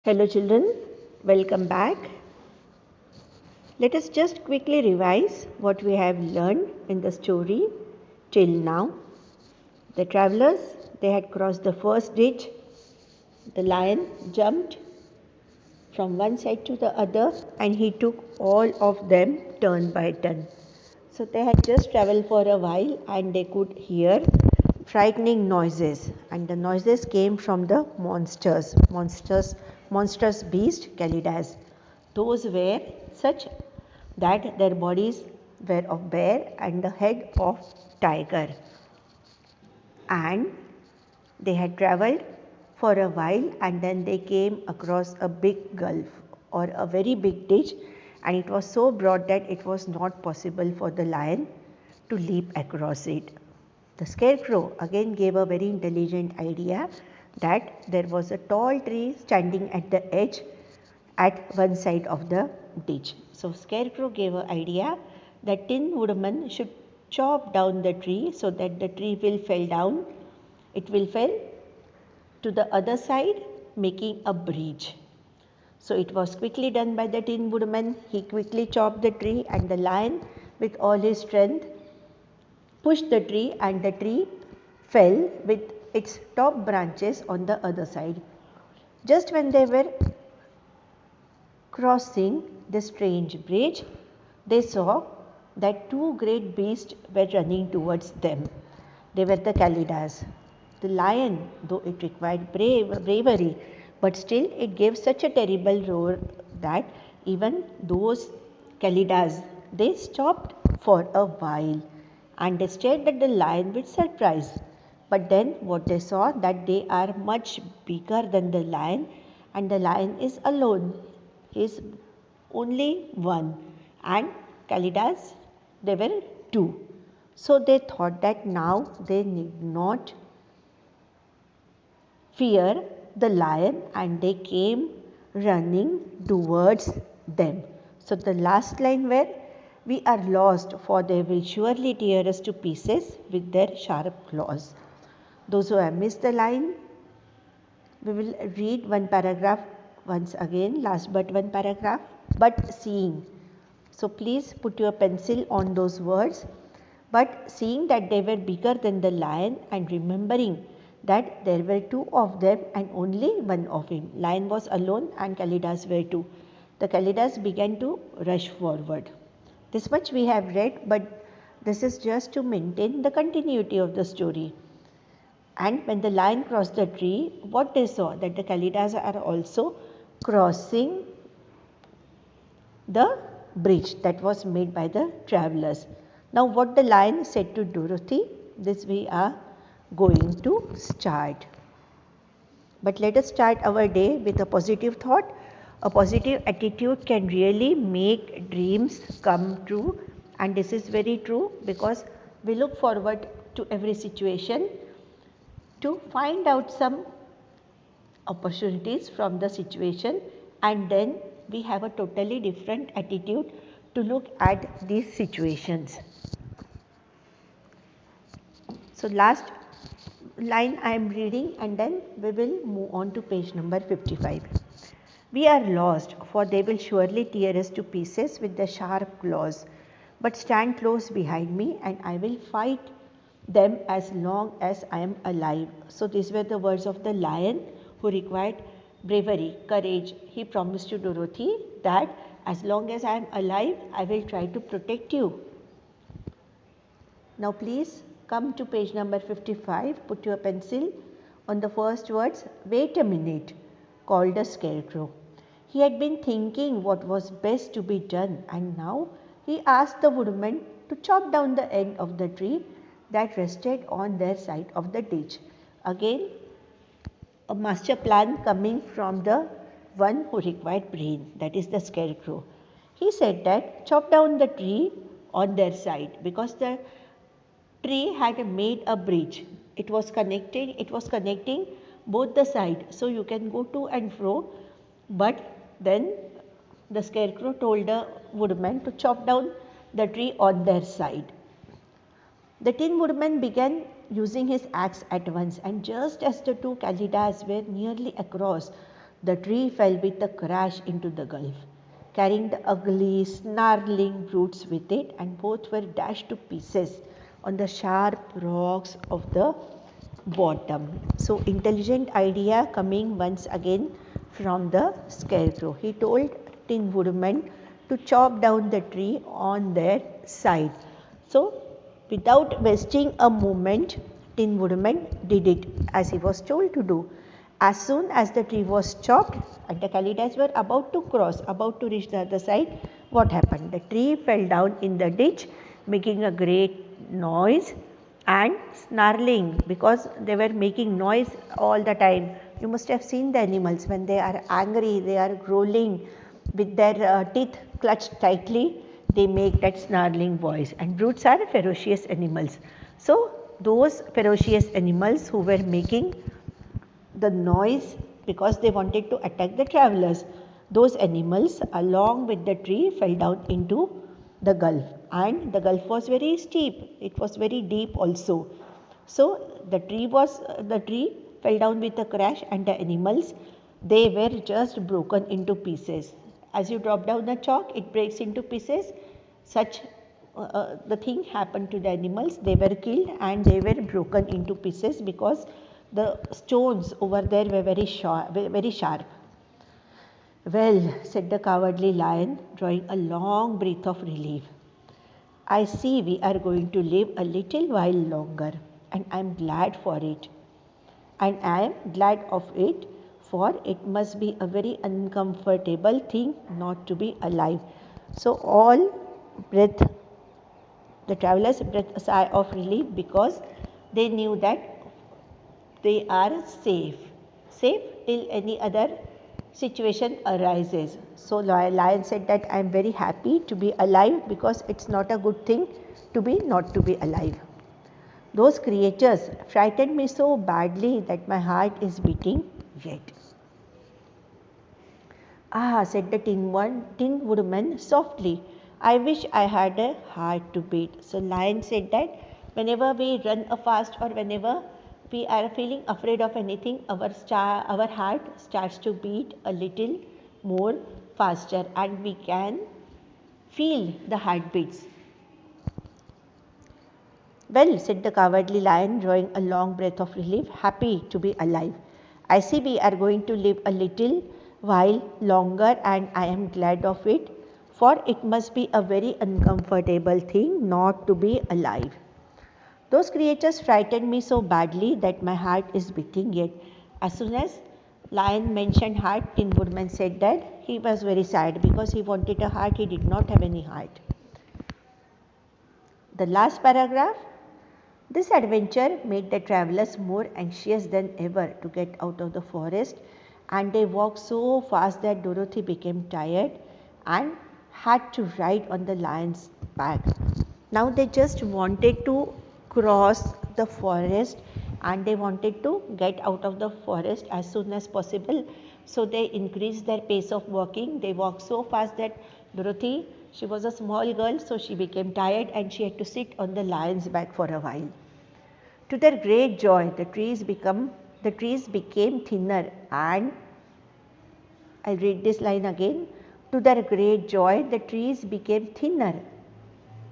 Hello children, welcome back. Let us just quickly revise what we have learned in the story till now. The travelers, they had crossed the first ditch. The lion jumped from one side to the other and he took all of them turn by turn. So they had just traveled for a while and they could hear frightening noises, and the noises came from the monstrous beast Kalidas. Those were such that their bodies were of bear and the head of tiger, and they had travelled for a while and then they came across a big gulf or a very big ditch, and it was so broad that it was not possible for the lion to leap across it. The scarecrow again gave a very intelligent idea that there was a tall tree standing at the edge at one side of the ditch. So scarecrow gave an idea that Tin Woodman should chop down the tree so that the tree will fall down. It will fall to the other side, making a bridge. So it was quickly done by the Tin Woodman. He quickly chopped the tree, and the lion with all his strength pushed the tree, and the tree fell with its top branches on the other side. Just when they were crossing the strange bridge, they saw that two great beasts were running towards them. They were the Kalidas. The lion, though it required bravery, but still it gave such a terrible roar that even those Kalidas, they stopped for a while and they stared at the lion with surprise. But then what they saw, that they are much bigger than the lion, and the lion is alone. He is only one, and Kalidas, they were two. So they thought that now they need not fear the lion, and they came running towards them. So the last line where we are lost, for they will surely tear us to pieces with their sharp claws. Those who have missed the line, we will read one paragraph once again, last but one paragraph, but seeing. So please put your pencil on those words. But seeing that they were bigger than the lion, and remembering that there were two of them and only one of him. Lion was alone and Kalidas were two. The Kalidas began to rush forward. This much we have read, but this is just to maintain the continuity of the story. And when the lion crossed the tree, what they saw, that the Kalidas are also crossing the bridge that was made by the travelers. Now what the lion said to Dorothy, this we are going to start. But let us start our day with a positive thought. A positive attitude can really make dreams come true, and this is very true because we look forward to every situation to find out some opportunities from the situation, and then we have a totally different attitude to look at these situations. So last line I am reading, and then we will move on to page number 55. We are lost, for they will surely tear us to pieces with their sharp claws. But stand close behind me, and I will fight them as long as I am alive. So these were the words of the lion who required bravery, courage. He promised to Dorothy that as long as I am alive, I will try to protect you. Now please come to page number 55, put your pencil on the first words, wait a minute, called the scarecrow. He had been thinking what was best to be done, and now he asked the woodman to chop down the end of the tree that rested on their side of the ditch. Again, a master plan coming from the one who required brain, that is the scarecrow. He said that chop down the tree on their side, because the tree had made a bridge. It was connecting both the sides, so you can go to and fro. But then the scarecrow told the woodman to chop down the tree on their side. The Tin Woodman began using his axe at once, and just as the two Kalidas were nearly across, The tree fell with a crash into the gulf, carrying the ugly, snarling brutes with it, and both were dashed to pieces on the sharp rocks of the bottom. So, intelligent idea coming once again from the scarecrow. He told Tin Woodman to chop down the tree on their side. So, without wasting a moment, Tin Woodman did it as he was told to do. As soon as the tree was chopped and the Kalidas were about to cross, about to reach the other side, what happened? The tree fell down in the ditch, making a great noise and snarling, because they were making noise all the time. You must have seen the animals when they are angry, they are growling with their teeth clutched tightly, they make that snarling voice, and brutes are ferocious animals. So, those ferocious animals who were making the noise because they wanted to attack the travelers, those animals along with the tree fell down into the gulf, and the gulf was very steep, it was very deep also. So the tree fell down with a crash, and the animals, they were just broken into pieces. As you drop down the chalk, it breaks into pieces. Such the thing happened to the animals. They were killed and they were broken into pieces because the stones over there were very sharp. Very sharp. Well, said the cowardly lion, drawing a long breath of relief, I see we are going to live a little while longer, and I am glad for it. And I am glad of it, for it must be a very uncomfortable thing not to be alive. So all breath, the travelers breathed a sigh of relief because they knew that they are safe till any other situation arises. So lion said that I am very happy to be alive because it's not a good thing to be not to be alive. Those creatures frightened me so badly that my heart is beating yet. Ah, said the tin woodman softly, I wish I had a heart to beat. So lion said that whenever we run a fast or whenever we are feeling afraid of anything, our heart starts to beat a little more faster and we can feel the heartbeats. Well, said the cowardly lion, drawing a long breath of relief, happy to be alive. I see we are going to live a little while longer, and I am glad of it, for it must be a very uncomfortable thing not to be alive. Those creatures frightened me so badly that my heart is beating yet. As soon as lion mentioned heart, Tin Woodman said that he was very sad because he wanted a heart, he did not have any heart. The last paragraph. This adventure made the travelers more anxious than ever to get out of the forest, and they walked so fast that Dorothy became tired and had to ride on the lion's back. Now they just wanted to cross the forest and they wanted to get out of the forest as soon as possible. So they increased their pace of walking. They walked so fast that Dorothy, she was a small girl, so she became tired and she had to sit on the lion's back for a while. To their great joy, the trees became thinner, and I'll read this line again. To their great joy, the trees became thinner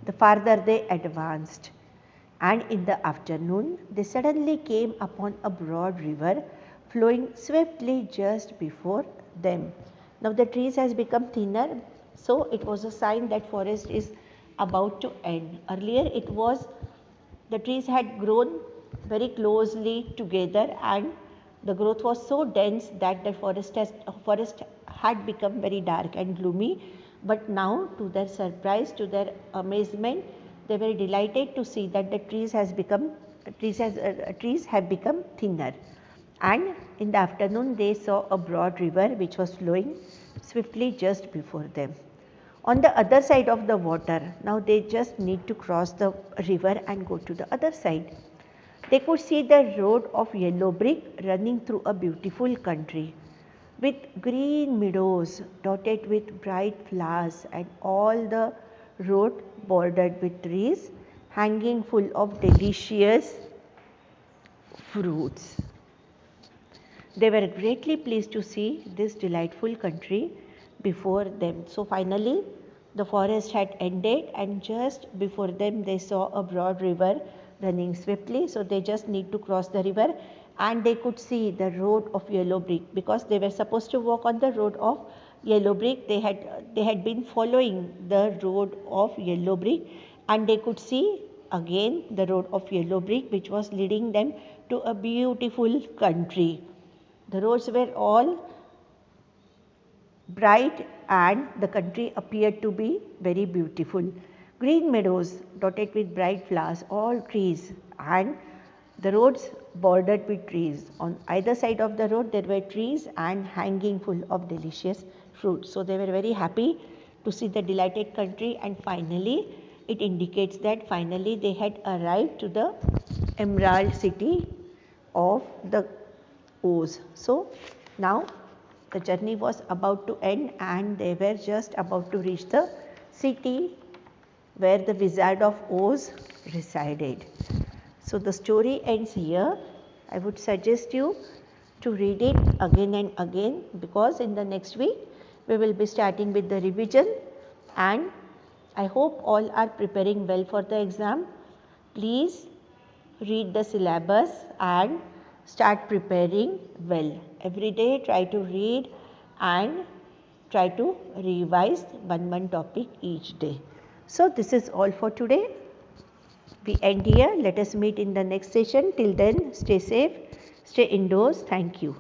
the farther they advanced. And in the afternoon, they suddenly came upon a broad river flowing swiftly just before them. Now the trees has become thinner, so it was a sign that forest is about to end. Earlier it was, the trees had grown very closely together and the growth was so dense that the forest had become very dark and gloomy. But now, to their surprise, to their amazement, they were delighted to see that the trees have become thinner. And in the afternoon, they saw a broad river which was flowing swiftly just before them. On the other side of the water, now they just need to cross the river and go to the other side. They could see the road of yellow brick running through a beautiful country with green meadows dotted with bright flowers, and all the road bordered with trees hanging full of delicious fruits. They were greatly pleased to see this delightful country before them. So finally, the forest had ended, and just before them they saw a broad river running swiftly. So they just need to cross the river, and they could see the road of yellow brick, because they were supposed to walk on the road of yellow brick. They had been following the road of yellow brick, and they could see again the road of yellow brick, which was leading them to a beautiful country. The roads were all bright, and the country appeared to be very beautiful. Green meadows dotted with bright flowers, all trees, and the roads bordered with trees. On either side of the road there were trees and hanging full of delicious fruits. So they were very happy to see the delighted country, and finally it indicates that finally they had arrived to the emerald city of the Oz. So now the journey was about to end, and they were just about to reach the city where the Wizard of Oz resided. So the story ends here. I would suggest you to read it again and again, because in the next week we will be starting with the revision, and I hope all are preparing well for the exam. Please read the syllabus and start preparing well. Every day try to read and try to revise one topic each day. So this is all for today. We end here. Let us meet in the next session. Till then, stay safe, stay indoors. Thank you.